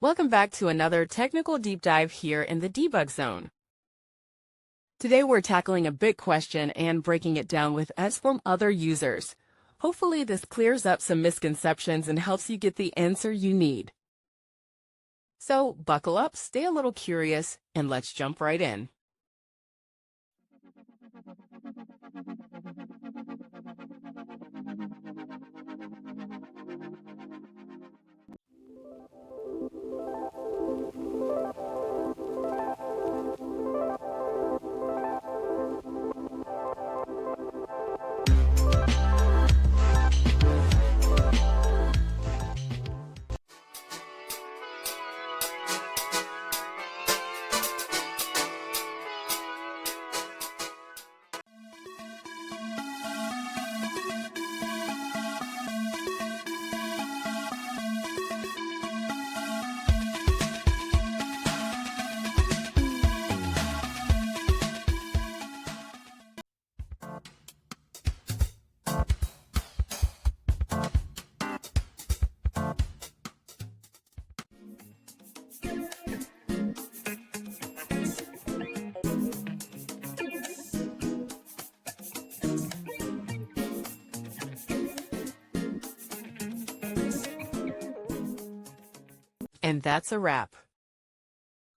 Welcome back to another technical deep dive here in the debug zone. Today we're tackling a big question and breaking it down with us from other users. Hopefully this clears up some misconceptions and helps you get the answer you need. So buckle up, stay a little curious, and let's jump right in. And that's a wrap.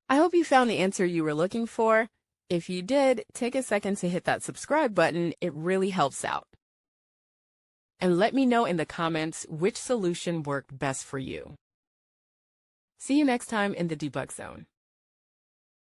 I hope you found the answer you were looking for. If you did, take a second to hit that subscribe button. It really helps out. And let me know in the comments which solution worked best for you. See you next time in the debug zone.